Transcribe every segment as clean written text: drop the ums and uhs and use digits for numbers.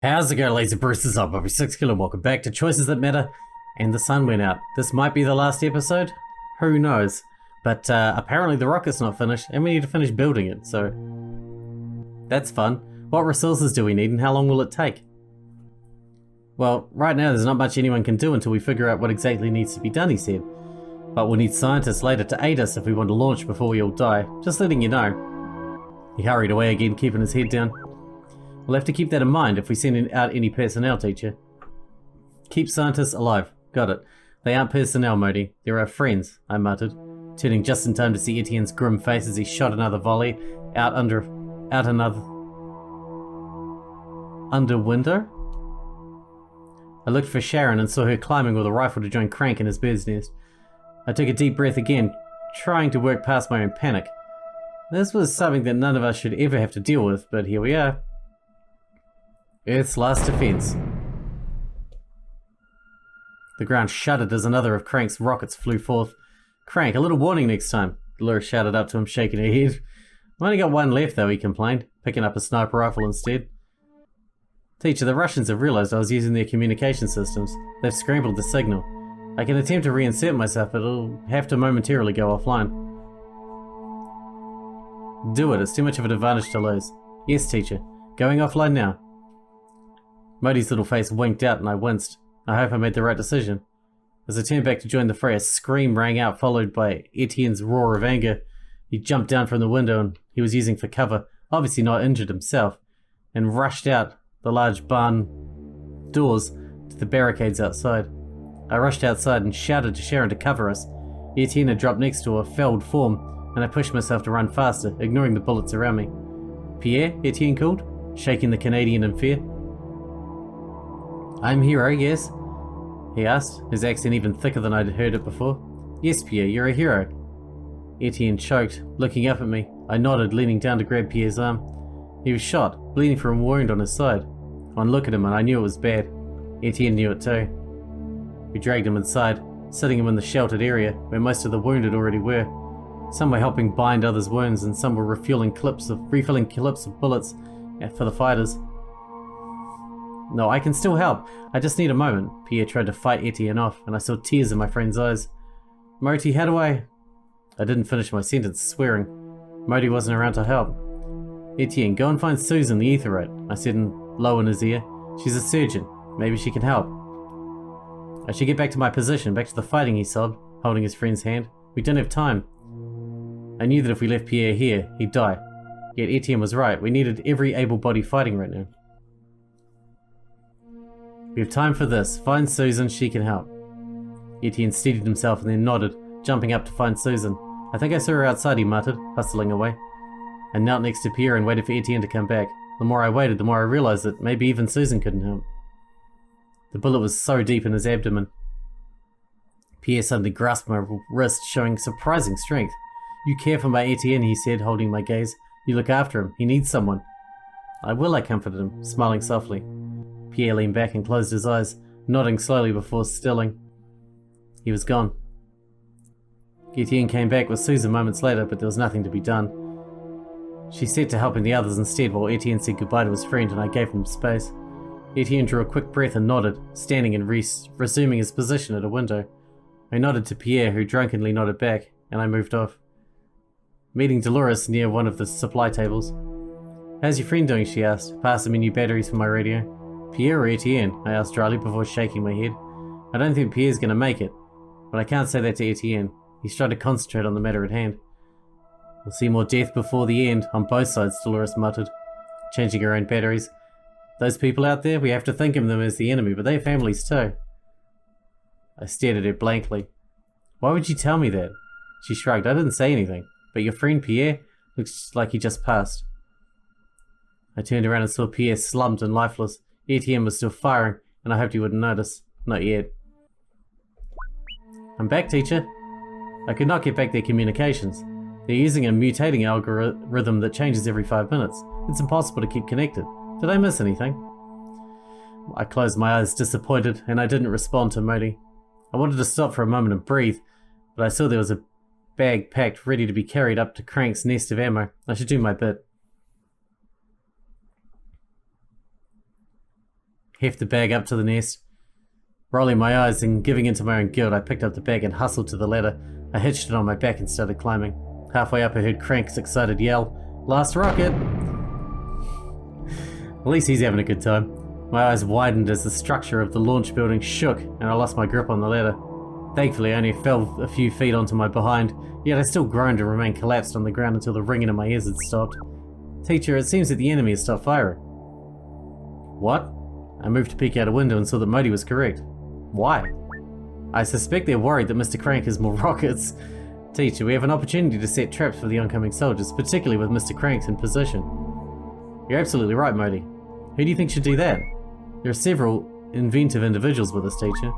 How's it going, laser Bruce's up, Bobby Sixkilla, welcome back to Choices That Matter, and the sun went out. This might be the last episode, who knows, but apparently the rocket's not finished, and we need to finish building it, so that's fun. What resources do we need, and how long will it take? Well, right now there's not much anyone can do until we figure out what exactly needs to be done, he said, but we'll need scientists later to aid us if we want to launch before we all die, just letting you know. He hurried away again, keeping his head down. We'll have to keep that in mind if we send out any personnel, teacher. Keep scientists alive. Got it. They aren't personnel, Moti. They're our friends, I muttered, turning just in time to see Etienne's grim face as he shot another volley out under window. I looked for Sharon and saw her climbing with a rifle to join Crank in his bird's nest. I took a deep breath again, trying to work past my own panic. This was something that none of us should ever have to deal with, but here we are. Earth's last defense. The ground shuddered as another of Crank's rockets flew forth. Crank, a little warning next time, Dolores shouted up to him, shaking her head. I've only got one left though, he complained, picking up a sniper rifle instead. Teacher, the Russians have realized I was using their communication systems. They've scrambled the signal. I can attempt to reinsert myself, but it'll have to momentarily go offline. Do it, it's too much of an advantage to lose. Yes, teacher. Going offline now. Moti's little face winked out and I winced. I hope I made the right decision. As I turned back to join the fray, a scream rang out, followed by Etienne's roar of anger. He jumped down from the window and he was using for cover, obviously not injured himself, and rushed out the large barn doors to the barricades outside. I rushed outside and shouted to Sharon to cover us. Etienne had dropped next to a felled form, and I pushed myself to run faster, ignoring the bullets around me. Pierre? Etienne called, shaking the Canadian in fear. I'm hero, yes? He asked, his accent even thicker than I'd heard it before. Yes, Pierre, you're a hero. Etienne choked, looking up at me. I nodded, leaning down to grab Pierre's arm. He was shot, bleeding from a wound on his side. One look at him and I knew it was bad. Etienne knew it too. We dragged him inside, sitting him in the sheltered area where most of the wounded already were. Some were helping bind others' wounds and some were refilling clips of bullets for the fighters. No, I can still help. I just need a moment. Pierre tried to fight Etienne off, and I saw tears in my friend's eyes. Moti, how do I didn't finish my sentence, swearing. Moti wasn't around to help. Etienne, go and find Susan, the etherite, I said low in his ear. She's a surgeon. Maybe she can help. I should get back to my position, back to the fighting, he sobbed, holding his friend's hand. We don't have time. I knew that if we left Pierre here, he'd die. Yet Etienne was right. We needed every able-bodied fighting right now. We have time for this. Find Susan, she can help. Etienne steadied himself and then nodded, jumping up to find Susan. I think I saw her outside, he muttered, hustling away. I knelt next to Pierre and waited for Etienne to come back. The more I waited, the more I realized that maybe even Susan couldn't help. The bullet was so deep in his abdomen. Pierre suddenly grasped my wrist, showing surprising strength. You care for my Etienne, he said, holding my gaze. You look after him. He needs someone. I will, I comforted him, smiling softly. Pierre leaned back and closed his eyes, nodding slowly before stilling. He was gone. Etienne came back with Susan moments later, but there was nothing to be done. She set to helping the others instead while Etienne said goodbye to his friend and I gave him space. Etienne drew a quick breath and nodded, standing and resuming his position at a window. I nodded to Pierre, who drunkenly nodded back, and I moved off. Meeting Dolores near one of the supply tables. How's your friend doing, she asked, passing me new batteries for my radio. Pierre or Etienne? I asked dryly before shaking my head. I don't think Pierre's going to make it, but I can't say that to Etienne. He's trying to concentrate on the matter at hand. We'll see more death before the end, on both sides, Dolores muttered, changing her own batteries. Those people out there, we have to think of them as the enemy, but they have families too. I stared at her blankly. Why would you tell me that? She shrugged. I didn't say anything, but your friend Pierre looks like he just passed. I turned around and saw Pierre slumped and lifeless. Etienne was still firing, and I hoped he wouldn't notice. Not yet. I'm back, teacher. I could not get back their communications. They're using a mutating algorithm that changes every 5 minutes. It's impossible to keep connected. Did I miss anything? I closed my eyes, disappointed, and I didn't respond to Moti. I wanted to stop for a moment and breathe, but I saw there was a bag packed, ready to be carried up to Crank's nest of ammo. I should do my bit. heft the bag up to the nest. Rolling my eyes and giving into my own guilt, I picked up the bag and hustled to the ladder. I hitched it on my back and started climbing. Halfway up, I heard Crank's excited yell, "Last rocket!" At least he's having a good time. My eyes widened as the structure of the launch building shook and I lost my grip on the ladder. Thankfully, I only fell a few feet onto my behind, yet I still groaned and remained collapsed on the ground until the ringing in my ears had stopped. "Teacher, it seems that the enemy has stopped firing." "What?" I moved to peek out a window and saw that Moti was correct. "Why?" "I suspect they're worried that Mr. Crank has more rockets." "Teacher, we have an opportunity to set traps for the oncoming soldiers, particularly with Mr. Crank's in position." "You're absolutely right, Moti. Who do you think should do that?" "There are several inventive individuals with us, teacher."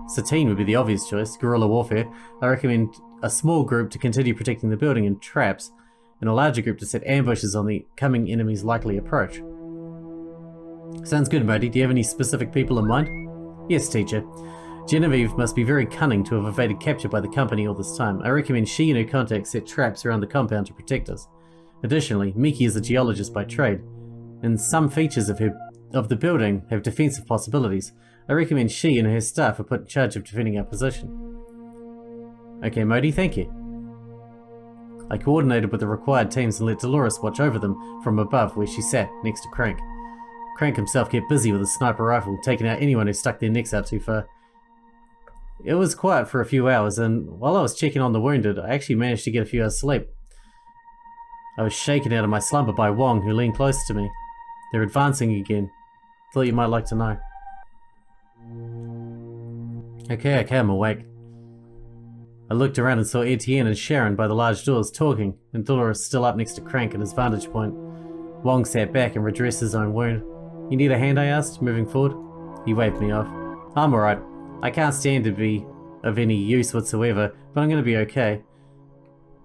Satine would be the obvious choice. Guerrilla warfare. I recommend a small group to continue protecting the building and traps, and a larger group to set ambushes on the coming enemy's likely approach. "Sounds good, Moti. Do you have any specific people in mind?" "Yes, teacher. Genevieve must be very cunning to have evaded capture by the company all this time. I recommend she and her contacts set traps around the compound to protect us. Additionally, Miki is a geologist by trade, and some features of the building have defensive possibilities. I recommend she and her staff are put in charge of defending our position." "Okay, Moti, thank you." I coordinated with the required teams and let Dolores watch over them from above where she sat next to Crank. Crank himself kept busy with his sniper rifle, taking out anyone who stuck their necks out too far. It was quiet for a few hours, and while I was checking on the wounded, I actually managed to get a few hours sleep. I was shaken out of my slumber by Wong, who leaned close to me. "They're advancing again. Thought you might like to know." Okay, I'm awake. I looked around and saw Etienne and Sharon by the large doors talking, and Dolores still up next to Crank at his vantage point. Wong sat back and redressed his own wound. "You need a hand?" I asked, moving forward. He waved me off. "I'm alright. I can't stand to be of any use whatsoever, but I'm going to be okay."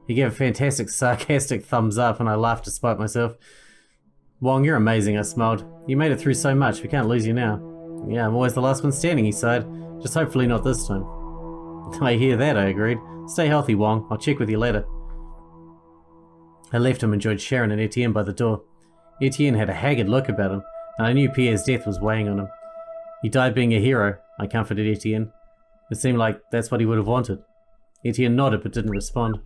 He gave a fantastic, sarcastic thumbs up, and I laughed despite myself. "Wong, you're amazing," I smiled. "You made it through so much, we can't lose you now." "Yeah, I'm always the last one standing," he sighed. "Just hopefully not this time." "I hear that," I agreed. "Stay healthy, Wong. I'll check with you later." I left him and joined Sharon and Etienne by the door. Etienne had a haggard look about him, and I knew Pierre's death was weighing on him. "He died being a hero," I comforted Etienne. It seemed like that's what he would have wanted. Etienne nodded but didn't respond.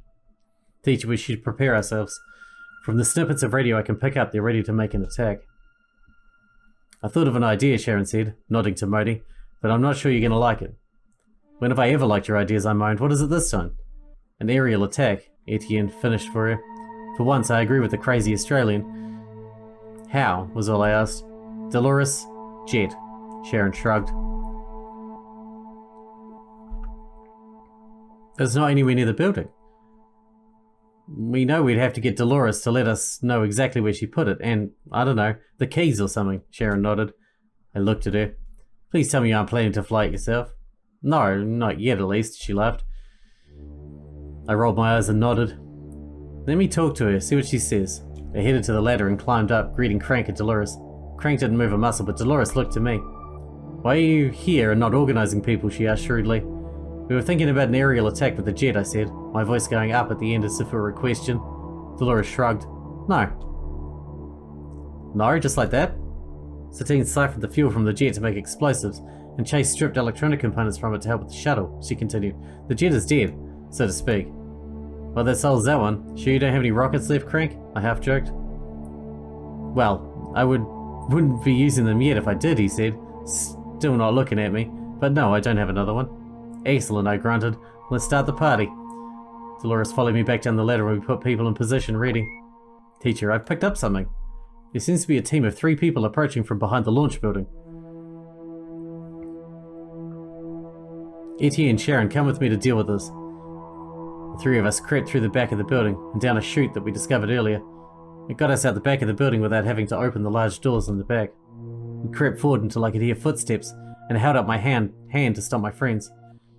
"Teacher, we should prepare ourselves. From the snippets of radio I can pick up, they're ready to make an attack." "I thought of an idea," Sharon said, nodding to Moti, "but I'm not sure you're going to like it." "When have I ever liked your ideas?" I moaned. "What is it this time?" "An aerial attack," Etienne finished for her. "For once, I agree with the crazy Australian." "How?" was all I asked. "Dolores, jet," Sharon shrugged. "It's not anywhere near the building." "We know we'd have to get Dolores to let us know exactly where she put it, and, I don't know, the keys or something," Sharon nodded. I looked at her. "Please tell me you aren't planning to fly it yourself." "No, not yet at least," she laughed. I rolled my eyes and nodded. "Let me talk to her, see what she says." I headed to the ladder and climbed up, greeting Crank and Dolores. Crank didn't move a muscle, but Dolores looked to me. "Why are you here and not organizing people?" she asked shrewdly. "We were thinking about an aerial attack with the jet," I said, my voice going up at the end as if it were a question. Dolores shrugged. "No." "No, just like that?" Satine siphoned the fuel from the jet to make explosives, and Chase stripped electronic components from it to help with the shuttle, she continued. "The jet is dead, so to speak." "Well, that solves that one. Sure you don't have any rockets left, Crank?" I half joked. "Well, I wouldn't be using them yet if I did," he said, still not looking at me. "But no, I don't have another one." "Excellent," I grunted. "Let's start the party." Dolores followed me back down the ladder and we put people in position ready. "Teacher, I've picked up something. There seems to be a team of 3 people approaching from behind the launch building." "Etienne and Sharon, come with me to deal with this." The 3 of us crept through the back of the building and down a chute that we discovered earlier. It got us out the back of the building without having to open the large doors in the back. We crept forward until I could hear footsteps and held up my hand to stop my friends.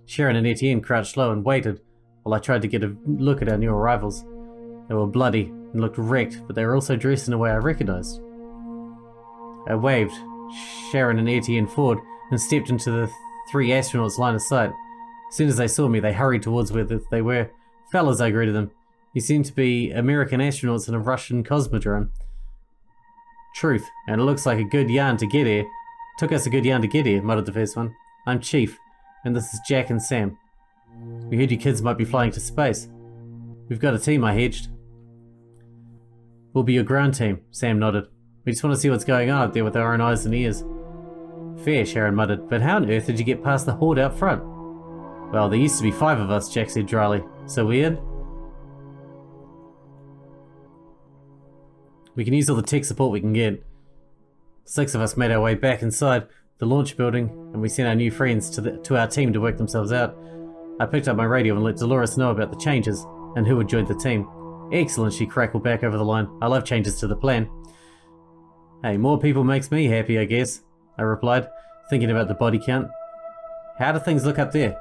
Sharon and Etienne crouched low and waited while I tried to get a look at our new arrivals. They were bloody and looked wrecked, but they were also dressed in a way I recognized. I waved Sharon and Etienne forward and stepped into the 3 astronauts' line of sight. As soon as they saw me, they hurried towards where they were. "Fellas," I greeted them. "You seem to be American astronauts in a Russian cosmodrome." "Truth, and it looks like a good yarn to get here, Took us a good yarn to get here, muttered the first one. I'm Chief, and this is Jack and Sam. We heard you kids might be flying to space. We've got a team, I hedged. We'll be your ground team, Sam nodded. We just want to see what's going on up there with our own eyes and ears. Fair, Sharon muttered, but how on earth did you get past the horde out front? Well, there used to be 5 of us, Jack said dryly. So weird? We can use all the tech support we can get. 6 of us made our way back inside the launch building, and we sent our new friends to our team to work themselves out. I picked up my radio and let Dolores know about the changes, and who had joined the team. Excellent, she crackled back over the line. I love changes to the plan. Hey, more people makes me happy, I guess, I replied, thinking about the body count. How do things look up there?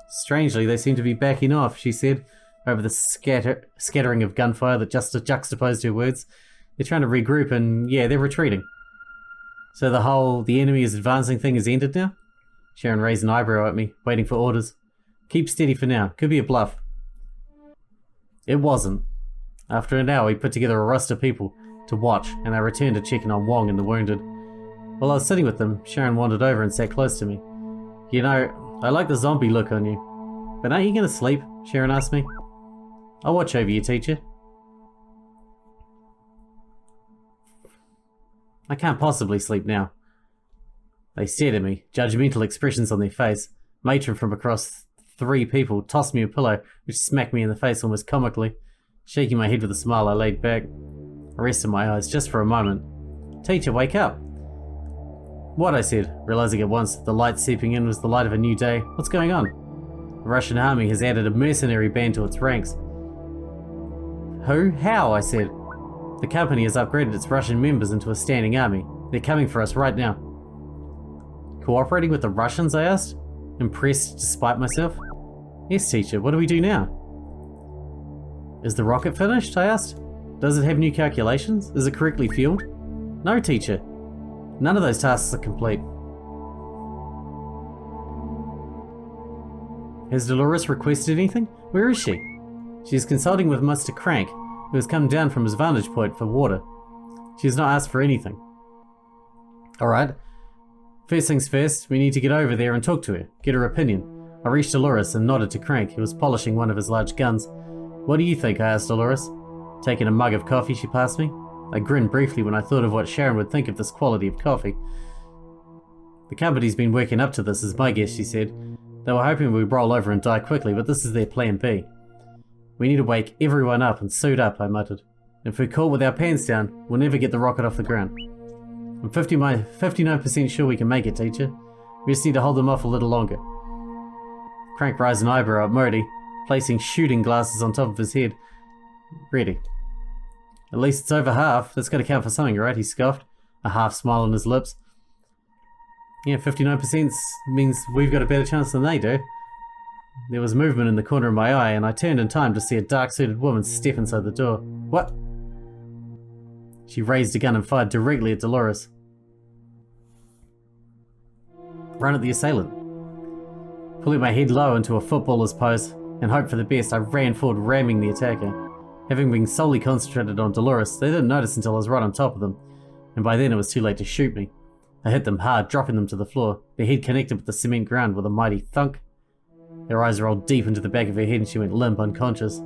Strangely, they seem to be backing off, she said, over the scattering of gunfire that just juxtaposed her words. They're trying to regroup and, yeah, they're retreating. So the enemy is advancing thing is ended now? Sharon raised an eyebrow at me, waiting for orders. Keep steady for now. Could be a bluff. It wasn't. After an hour, we put together a roster of people to watch, and I returned to checking on Wong and the wounded. While I was sitting with them, Sharon wandered over and sat close to me. You know, I like the zombie look on you. But aren't you going to sleep? Sharon asked me. I'll watch over you, teacher. I can't possibly sleep now. They stared at me, judgmental expressions on their face. Matron from across 3 people tossed me a pillow, which smacked me in the face almost comically. Shaking my head with a smile, I laid back. I rested my eyes just for a moment. Teacher, wake up! What? I said, realizing at once that the light seeping in was the light of a new day. What's going on? The Russian army has added a mercenary band to its ranks. Who? How? I said. The company has upgraded its Russian members into a standing army. They're coming for us right now. Cooperating with the Russians? I asked, impressed despite myself. Yes, teacher. What do we do now? Is the rocket finished? I asked. Does it have new calculations? Is it correctly fueled? No, teacher. None of those tasks are complete. Has Dolores requested anything? Where is she? She's consulting with Mr. Crank, who has come down from his vantage point for water. She has not asked for anything. Alright. First things first, we need to get over there and talk to her, get her opinion. I reached Dolores and nodded to Crank, who was polishing one of his large guns. What do you think? I asked Dolores. Taking a mug of coffee she passed me. I grinned briefly when I thought of what Sharon would think of this quality of coffee. The company's been working up to this, is my guess, she said. They were hoping we'd roll over and die quickly, but this is their plan B. We need to wake everyone up and suit up, I muttered. If we're caught with our pants down, we'll never get the rocket off the ground. I'm 59% sure we can make it, teacher. We just need to hold them off a little longer. Crank raised an eyebrow at Moti, placing shooting glasses on top of his head. Ready. At least it's over half. That's got to count for something, right? He scoffed, a half smile on his lips. Yeah, 59% means we've got a better chance than they do. There was movement in the corner of my eye, and I turned in time to see a dark-suited woman step inside the door. What? She raised a gun and fired directly at Dolores. Run at the assailant. Pulling my head low into a footballer's pose and hoped for the best, I ran forward, ramming the attacker. Having been solely concentrated on Dolores, they didn't notice until I was right on top of them, and by then it was too late to shoot me. I hit them hard, dropping them to the floor. Their head connected with the cement ground with a mighty thunk. Her eyes rolled deep into the back of her head and she went limp, unconscious.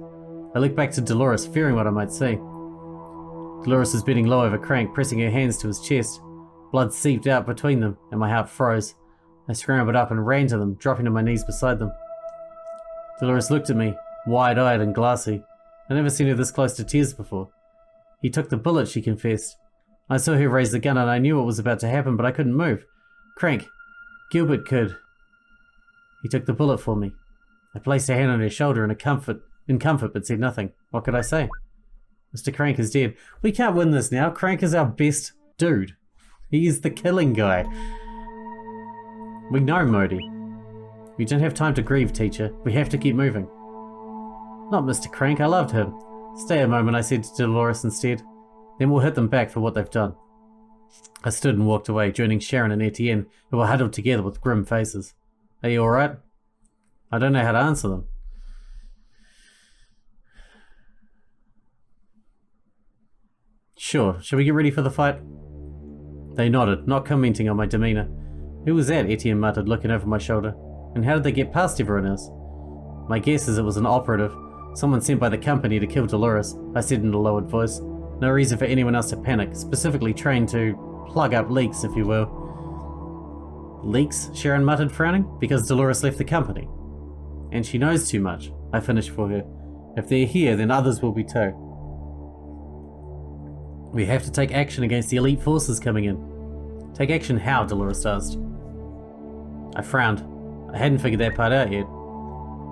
I looked back to Dolores, fearing what I might see. Dolores was bending low over Crank, pressing her hands to his chest. Blood seeped out between them, and my heart froze. I scrambled up and ran to them, dropping to my knees beside them. Dolores looked at me, wide-eyed and glassy. I'd never seen her this close to tears before. He took the bullet, she confessed. I saw her raise the gun and I knew what was about to happen, but I couldn't move. Crank. Gilbert could. He took the bullet for me. I placed a hand on her shoulder in comfort, but said nothing. What could I say? Mr. Crank is dead. We can't win this now. Crank is our best dude. He is the killing guy. We know, Moti. We don't have time to grieve, teacher. We have to keep moving. Not Mr. Crank. I loved him. Stay a moment, I said to Dolores instead. Then we'll hit them back for what they've done. I stood and walked away, joining Sharon and Etienne, who were huddled together with grim faces. Are you alright? I don't know how to answer them. Sure. Shall we get ready for the fight? They nodded, not commenting on my demeanour. Who was that? Etienne muttered, looking over my shoulder. And how did they get past everyone else? My guess is it was an operative. Someone sent by the company to kill Dolores, I said in a lowered voice. No reason for anyone else to panic, specifically trained to plug up leaks, if you will. Leaks? Sharon muttered, frowning. Because Dolores left the company. And she knows too much, I finished for her. If they're here, then others will be too. We have to take action against the elite forces coming in. Take action how? Dolores asked. I frowned. I hadn't figured that part out yet.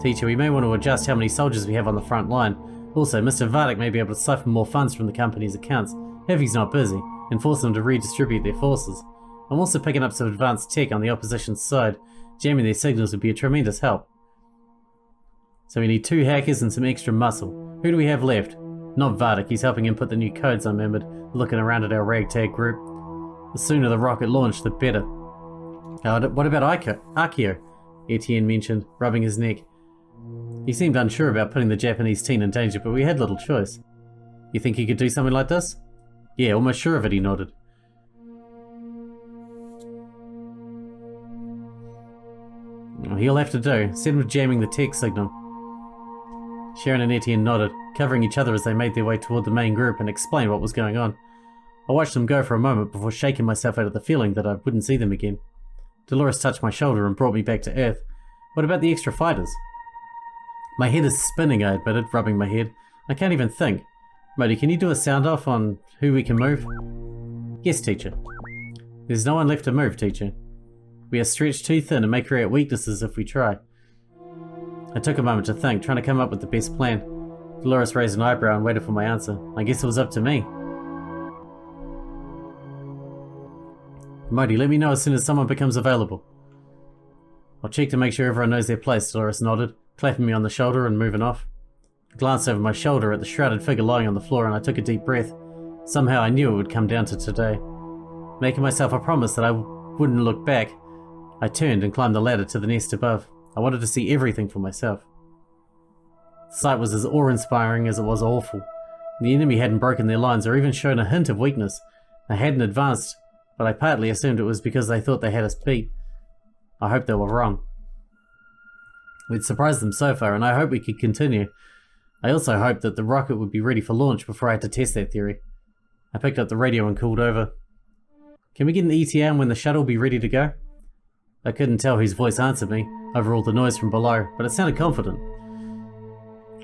Teacher, we may want to adjust how many soldiers we have on the front line. Also, Mr. Vardic may be able to siphon more funds from the company's accounts, if he's not busy, and force them to redistribute their forces. I'm also picking up some advanced tech on the opposition's side. Jamming their signals would be a tremendous help. So we need 2 hackers and some extra muscle. Who do we have left? Not Vardic, he's helping input the new codes, I remembered, looking around at our ragtag group. The sooner the rocket launched, the better. What about Akio? Etienne mentioned, rubbing his neck. He seemed unsure about putting the Japanese teen in danger, but we had little choice. You think he could do something like this? Yeah, almost sure of it, he nodded. He'll have to do. Send him jamming the tech signal. Sharon and Etienne nodded, covering each other as they made their way toward the main group and explained what was going on. I watched them go for a moment before shaking myself out of the feeling that I wouldn't see them again. Dolores touched my shoulder and brought me back to earth. What about the extra fighters? My head is spinning, I admitted, rubbing my head. I can't even think. Moti, can you do a sound off on who we can move? Yes, teacher. There's no one left to move, teacher. We are stretched too thin and may create weaknesses if we try. I took a moment to think, trying to come up with the best plan. Dolores raised an eyebrow and waited for my answer. I guess it was up to me. Moti, let me know as soon as someone becomes available. I'll check to make sure everyone knows their place, Dolores nodded, clapping me on the shoulder and moving off. I glanced over my shoulder at the shrouded figure lying on the floor and I took a deep breath. Somehow I knew it would come down to today. Making myself a promise that I wouldn't look back, I turned and climbed the ladder to the nest above. I wanted to see everything for myself. The sight was as awe-inspiring as it was awful. The enemy hadn't broken their lines or even shown a hint of weakness. They hadn't advanced, but I partly assumed it was because they thought they had us beat. I hoped they were wrong. We'd surprised them so far, and I hoped we could continue. I also hoped that the rocket would be ready for launch before I had to test that theory. I picked up the radio and called over. Can we get an ETA on when the shuttle will be ready to go? I couldn't tell whose voice answered me, over all the noise from below, but it sounded confident.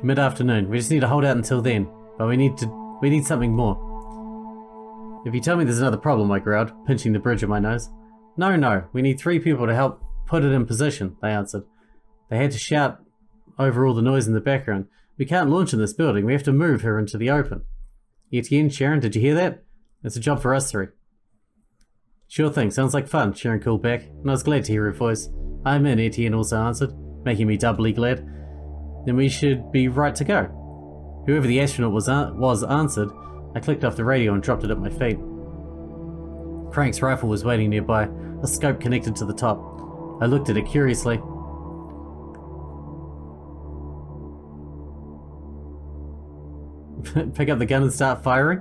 Mid-afternoon, we just need to hold out until then, but we need something more. If you tell me there's another problem, I growled, pinching the bridge of my nose. No, we need 3 people to help put it in position, they answered. They had to shout over all the noise in the background. We can't launch in this building, we have to move her into the open. Etienne, Sharon, did you hear that? It's a job for us 3. Sure thing, sounds like fun, Sharon called back, and I was glad to hear her voice. I'm in, Etienne also answered, making me doubly glad. Then we should be right to go. Whoever the astronaut was answered. I clicked off the radio and dropped it at my feet. Crank's rifle was waiting nearby, a scope connected to the top. I looked at it curiously. Pick up the gun and start firing?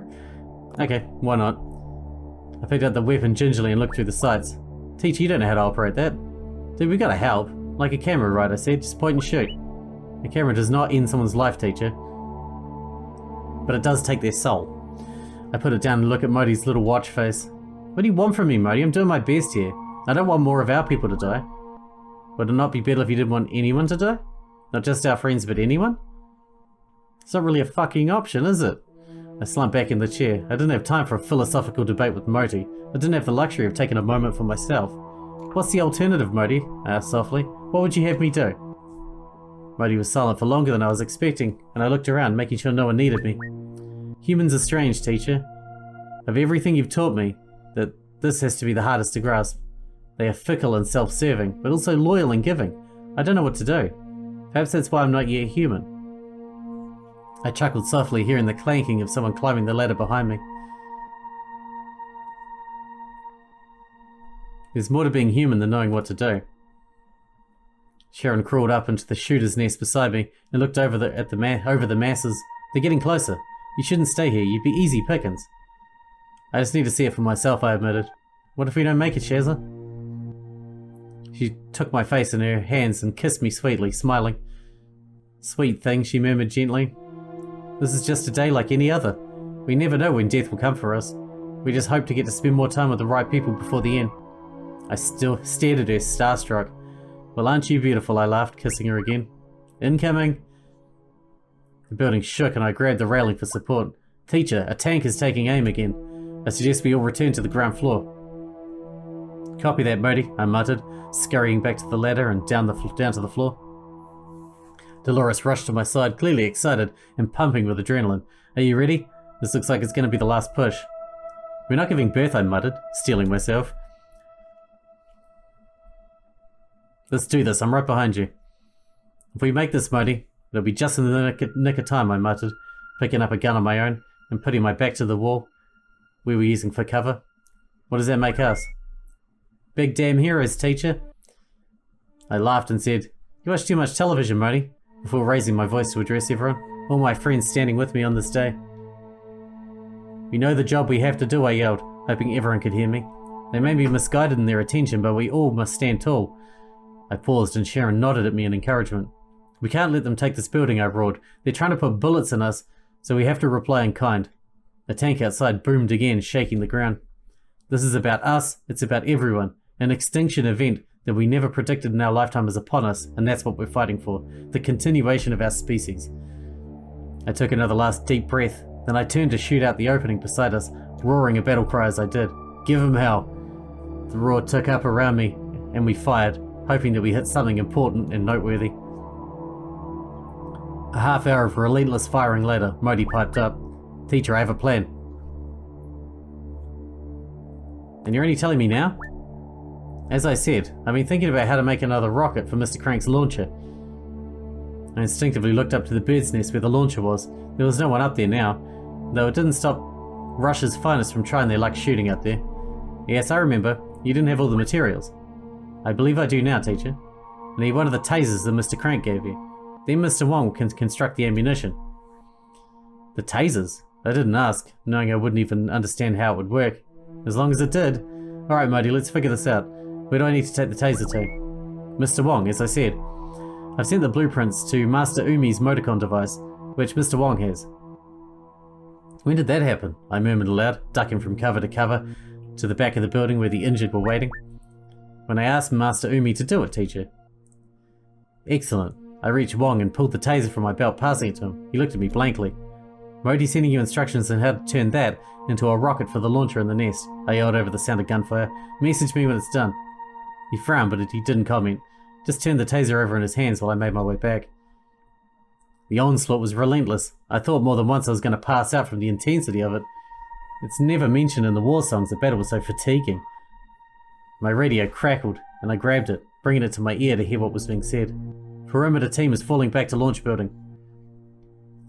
Okay, why not? I picked up the weapon gingerly and looked through the sights. Teacher, you don't know how to operate that. Dude, we gotta help. Like a camera, right? I said, just point and shoot. A camera does not end someone's life, teacher. But it does take their soul. I put it down and looked at Moti's little watch face. What do you want from me, Moti? I'm doing my best here. I don't want more of our people to die. Would it not be better if you didn't want anyone to die? Not just our friends, but anyone? It's not really a fucking option, is it? I slumped back in the chair. I didn't have time for a philosophical debate with Moti. I didn't have the luxury of taking a moment for myself. What's the alternative, Moti? I asked softly. What would you have me do? Moti was silent for longer than I was expecting, and I looked around, making sure no one needed me. Humans are strange, teacher. Of everything you've taught me, that this has to be the hardest to grasp. They are fickle and self-serving, but also loyal and giving. I don't know what to do. Perhaps that's why I'm not yet human. I chuckled softly, hearing the clanking of someone climbing the ladder behind me. There's more to being human than knowing what to do. Sharon crawled up into the shooter's nest beside me and looked over the masses. They're getting closer. You shouldn't stay here. You'd be easy pickings. I just need to see it for myself, I admitted. What if we don't make it, Shazza? She took my face in her hands and kissed me sweetly, smiling. Sweet thing, she murmured gently. This is just a day like any other. We never know when death will come for us. We just hope to get to spend more time with the right people before the end. I still stared at her, starstruck. Well, aren't you beautiful? I laughed, kissing her again. Incoming! The building shook and I grabbed the railing for support. Teacher, a tank is taking aim again. I suggest we all return to the ground floor. Copy that, Moti, I muttered, scurrying back to the ladder and down to the floor. Dolores rushed to my side, clearly excited and pumping with adrenaline. Are you ready? This looks like it's going to be the last push. We're not giving birth, I muttered, steeling myself. Let's do this, I'm right behind you. If we make this, Moti, it'll be just in the nick of time, I muttered, picking up a gun on my own and putting my back to the wall we were using for cover. What does that make us? Big damn heroes, teacher. I laughed and said, You watch too much television, Moti, before raising my voice to address everyone, all my friends standing with me on this day. We know the job we have to do, I yelled, hoping everyone could hear me. They may be misguided in their attention, but we all must stand tall. I paused and Sharon nodded at me in encouragement. We can't let them take this building, I roared. They're trying to put bullets in us, so we have to reply in kind. The tank outside boomed again, shaking the ground. This is about us, it's about everyone. An extinction event that we never predicted in our lifetime is upon us, and that's what we're fighting for. The continuation of our species. I took another last deep breath, then I turned to shoot out the opening beside us, roaring a battle cry as I did. Give 'em hell. The roar took up around me, and we fired, hoping that we hit something important and noteworthy. A half hour of relentless firing later, Moti piped up. Teacher, I have a plan. And you're only telling me now? As I said, I've been thinking about how to make another rocket for Mr. Crank's launcher. I instinctively looked up to the bird's nest where the launcher was. There was no one up there now, though it didn't stop Russia's finest from trying their luck shooting up there. Yes, I remember. You didn't have all the materials. I believe I do now, teacher. I need one of the tasers that Mr. Crank gave you. Then Mr. Wong can construct the ammunition. The tasers? I didn't ask, knowing I wouldn't even understand how it would work. As long as it did. Alright, Moti, let's figure this out. Where do I need to take the taser to? Mr. Wong, as I said. I've sent the blueprints to Master Umi's motorcon device, which Mr. Wong has. When did that happen? I murmured aloud, ducking from cover to cover to the back of the building where the injured were waiting. When I asked Master Umi to do it, teacher. Excellent. I reached Wong and pulled the taser from my belt, passing it to him. He looked at me blankly. Moti's sending you instructions on how to turn that into a rocket for the launcher in the nest. I yelled over the sound of gunfire. Message me when it's done. He frowned, but he didn't comment. Just turned the taser over in his hands while I made my way back. The onslaught was relentless. I thought more than once I was going to pass out from the intensity of it. It's never mentioned in the war songs the battle was so fatiguing. My radio crackled, and I grabbed it, bringing it to my ear to hear what was being said. Perimeter team is falling back to launch building.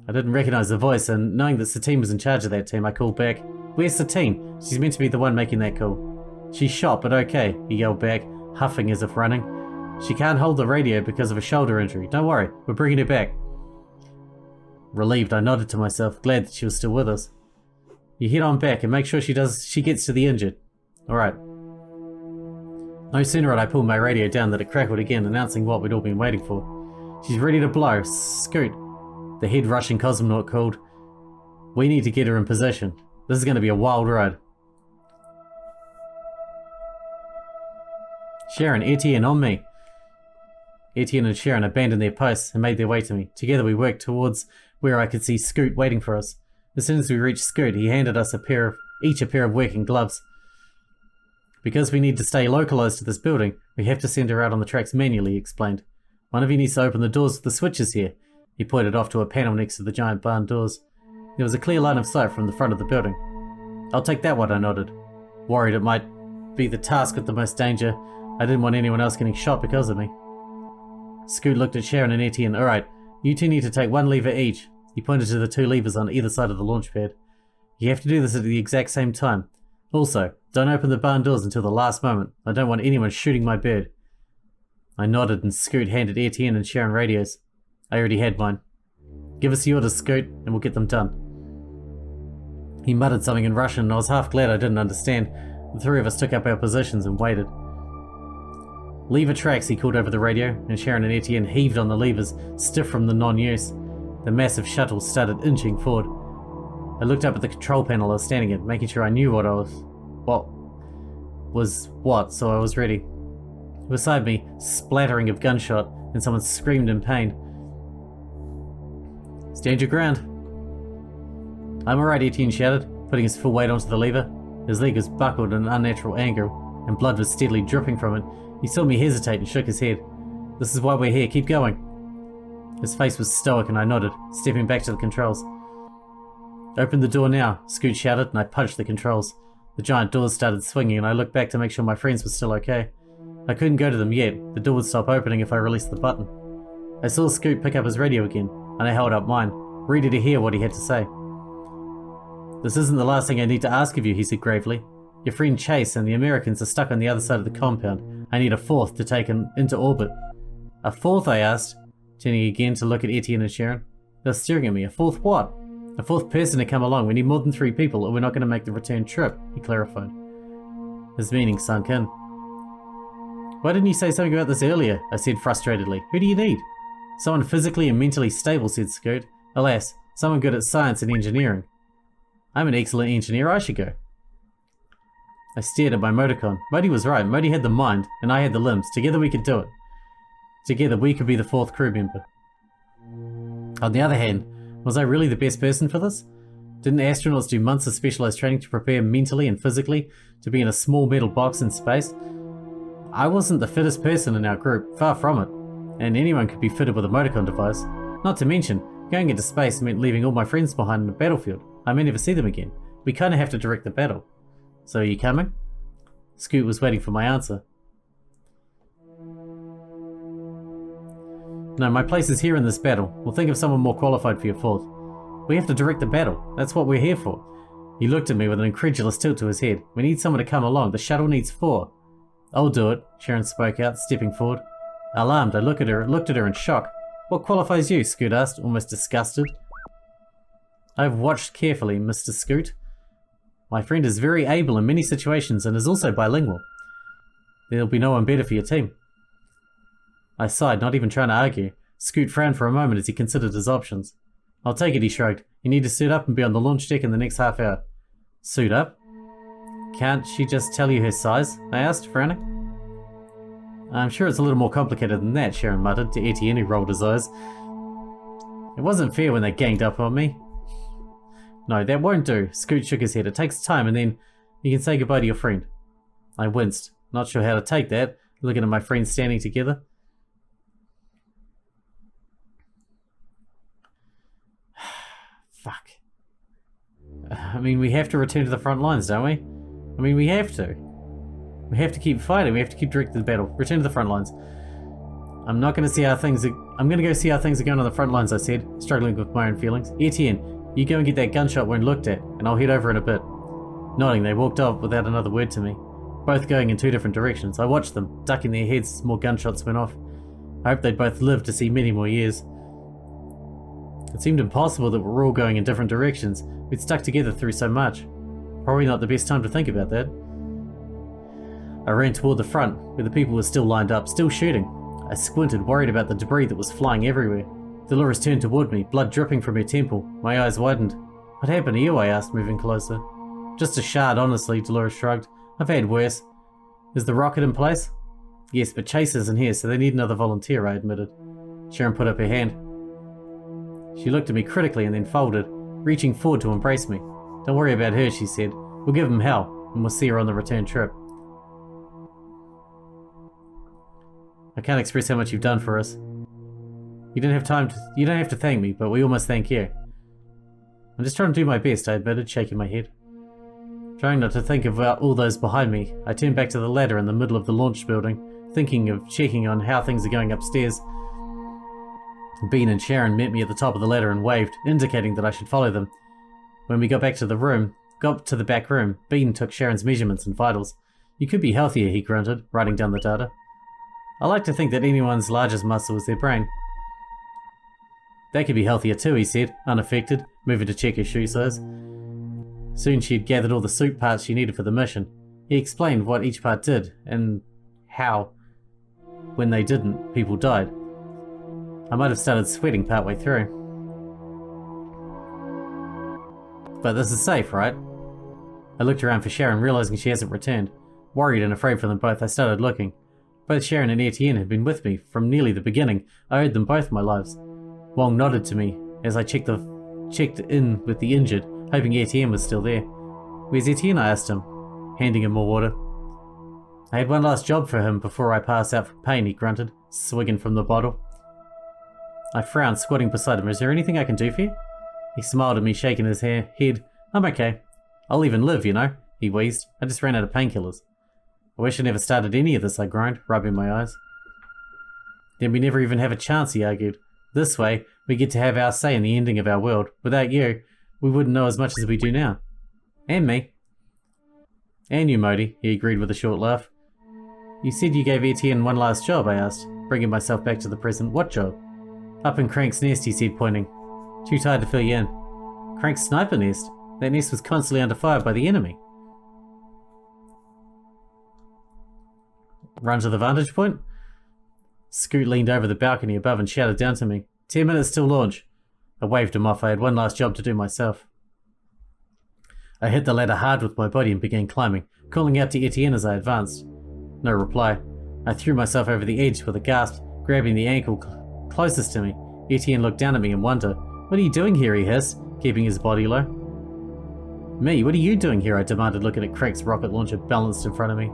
I didn't recognize the voice, and knowing that Satine was in charge of that team, I called back. Where's Satine? She's meant to be the one making that call. She's shot, but okay, he yelled back, huffing as if running. She can't hold the radio because of a shoulder injury. Don't worry, we're bringing her back. Relieved, I nodded to myself, glad that she was still with us. You head on back and make sure she gets to the injured. Alright. No sooner had I pulled my radio down than it crackled again, announcing what we'd all been waiting for. She's ready to blow. Scoot. The head Russian cosmonaut called. We need to get her in position. This is going to be a wild ride. Sharon, Etienne, on me. Etienne and Sharon abandoned their posts and made their way to me. Together we worked towards where I could see Scoot waiting for us. As soon as we reached Scoot, he handed us each a pair of working gloves. Because we need to stay localized to this building, we have to send her out on the tracks manually, he explained. One of you needs to open the doors with the switches here. He pointed off to a panel next to the giant barn doors. There was a clear line of sight from the front of the building. I'll take that one, I nodded. Worried it might be the task with the most danger. I didn't want anyone else getting shot because of me. Scoot looked at Sharon and Etienne. Alright, you two need to take one lever each. He pointed to the two levers on either side of the launch pad. You have to do this at the exact same time. Also, don't open the barn doors until the last moment. I don't want anyone shooting my bird. I nodded and Scoot handed Etienne and Sharon radios. I already had mine. Give us the orders, Scoot, and we'll get them done. He muttered something in Russian and I was half glad I didn't understand. The three of us took up our positions and waited. "Lever tracks," he called over the radio, and Sharon and Etienne heaved on the levers, stiff from the non-use. The massive shuttle started inching forward. I looked up at the control panel I was standing at, making sure I knew what was what, so I was ready. Beside me, splattering of gunshot, and someone screamed in pain. "Stand your ground." "I'm alright," Etienne shouted, putting his full weight onto the lever. His leg was buckled in an unnatural angle, and blood was steadily dripping from it. He saw me hesitate and shook his head. "This is why we're here, keep going." His face was stoic and I nodded, stepping back to the controls. "Open the door now," Scoot shouted, and I punched the controls. The giant doors started swinging and I looked back to make sure my friends were still okay. I couldn't go to them yet. The door would stop opening if I released the button. I saw Scoot pick up his radio again, and I held up mine, ready to hear what he had to say. "This isn't the last thing I need to ask of you," he said gravely. "Your friend Chase and the Americans are stuck on the other side of the compound. I need a fourth to take him into orbit." "A fourth?" I asked, turning again to look at Etienne and Sharon. They were staring at me. "A fourth what?" "A fourth person to come along. We need more than 3 people or we're not going to make the return trip," he clarified. His meaning sunk in. "Why didn't you say something about this earlier?" I said frustratedly. "Who do you need?" "Someone physically and mentally stable," said Scoot. "Alas, someone good at science and engineering." "I'm an excellent engineer, I should go." I stared at my motorcon. Moti was right. Moti had the mind, and I had the limbs. Together we could do it. Together we could be the 4th crew member. On the other hand, was I really the best person for this? Didn't astronauts do months of specialized training to prepare mentally and physically to be in a small metal box in space? I wasn't the fittest person in our group, far from it, and anyone could be fitted with a motorcon device. Not to mention, going into space meant leaving all my friends behind in the battlefield. I may never see them again. We kinda have to direct the battle. "So are you coming?" Scoot was waiting for my answer. "No, my place is here in this battle. We'll think of someone more qualified for your 4th. We have to direct the battle. That's what we're here for." He looked at me with an incredulous tilt to his head. "We need someone to come along. The shuttle needs 4. "I'll do it," Sharon spoke out, stepping forward. Alarmed, I looked at her in shock. "What qualifies you?" Scoot asked, almost disgusted. "I've watched carefully, Mr. Scoot. My friend is very able in many situations and is also bilingual. There'll be no one better for your team." I sighed, not even trying to argue. Scoot frowned for a moment as he considered his options. "I'll take it," he shrugged. "You need to suit up and be on the launch deck in the next half hour." "Suit up? Can't she just tell you her size?" I asked, frowning. "I'm sure it's a little more complicated than that," Sharon muttered to Etienne, who rolled his eyes. "It wasn't fair when they ganged up on me." "No, that won't do." Scoot shook his head. "It takes time and then you can say goodbye to your friend." I winced, not sure how to take that, looking at my friends standing together. Fuck. I mean, we have to return to the front lines, don't we? I mean, we have to. We have to keep fighting. We have to keep directing the battle. Return to the front lines. I'm going to go see how things are going on the front lines, I said, struggling with my own feelings. "Etienne, you go and get that gunshot wound looked at, and I'll head over in a bit." Nodding, they walked off without another word to me, both going in 2 different directions. I watched them, ducking their heads as more gunshots went off. I hoped they'd both live to see many more years. It seemed impossible that we're all going in different directions. We'd stuck together through so much. Probably not the best time to think about that. I ran toward the front, where the people were still lined up, still shooting. I squinted, worried about the debris that was flying everywhere. Dolores turned toward me, blood dripping from her temple. My eyes widened. "What happened to you?" I asked, moving closer. "Just a shard, honestly," Dolores shrugged. "I've had worse." "Is the rocket in place?" "Yes, but Chase isn't here, so they need another volunteer," I admitted. Sharon put up her hand. She looked at me critically and then folded, reaching forward to embrace me. "Don't worry about her," she said. "We'll give him hell, and we'll see her on the return trip." "I can't express how much you've done for us. You don't have to thank me, but we all must thank you." "I'm just trying to do my best," I admitted, shaking my head. Trying not to think about all those behind me, I turned back to the ladder in the middle of the launch building, thinking of checking on how things are going upstairs. Bean and Sharon met me at the top of the ladder and waved, indicating that I should follow them. When we got to the back room, Bean took Sharon's measurements and vitals. "You could be healthier," he grunted, writing down the data. "I like to think that anyone's largest muscle is their brain." "That could be healthier too," he said, unaffected, moving to check her shoe size. Soon she had gathered all the suit parts she needed for the mission. He explained what each part did, and how, when they didn't, people died. I might have started sweating partway through. But this is safe, right? I looked around for Sharon, realizing she hasn't returned. Worried and afraid for them both, I started looking. Both Sharon and Etienne had been with me from nearly the beginning. I owed them both my lives. Wong nodded to me as I checked in with the injured, hoping Etienne was still there. Where's Etienne? I asked him, handing him more water. I had one last job for him before I pass out from pain, he grunted, swigging from the bottle. I frowned, squatting beside him. Is there anything I can do for you? He smiled at me, shaking his head. I'm okay. I'll even live, you know, he wheezed. I just ran out of painkillers. I wish I never started any of this, I groaned, rubbing my eyes. Then we never even have a chance, he argued. This way, we get to have our say in the ending of our world. Without you, we wouldn't know as much as we do now. And me. And you, Moti, he agreed with a short laugh. You said you gave Etienne one last job, I asked, bringing myself back to the present. What job? Up in Crank's nest, he said, pointing. Too tired to fill you in. Crank's sniper nest? That nest was constantly under fire by the enemy. Run to the vantage point? Scoot leaned over the balcony above and shouted down to me. 10 minutes till launch. I waved him off. I had one last job to do myself. I hit the ladder hard with my body and began climbing, calling out to Etienne as I advanced. No reply. I threw myself over the edge with a gasp, grabbing the ankle closest to me. Etienne looked down at me in wonder. What are you doing here, he hissed, keeping his body low. Me, what are you doing here? I demanded, looking at Craig's rocket launcher balanced in front of me.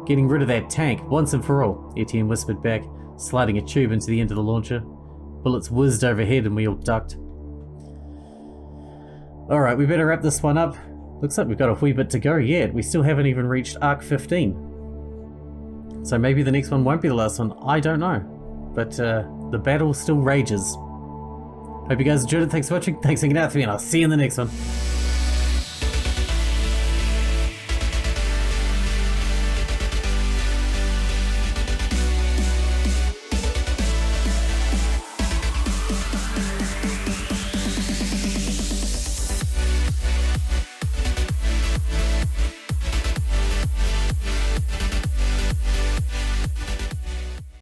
Getting rid of that tank, once and for all, Etienne whispered back, sliding a tube into the end of the launcher. Bullets whizzed overhead and we all ducked. Alright, we better wrap this one up. Looks like we've got a wee bit to go yet. We still haven't even reached Arc 15. So maybe the next one won't be the last one. I don't know. But the battle still rages. Hope you guys enjoyed it. Thanks for watching. Thanks for hanging out with me, and I'll see you in the next one.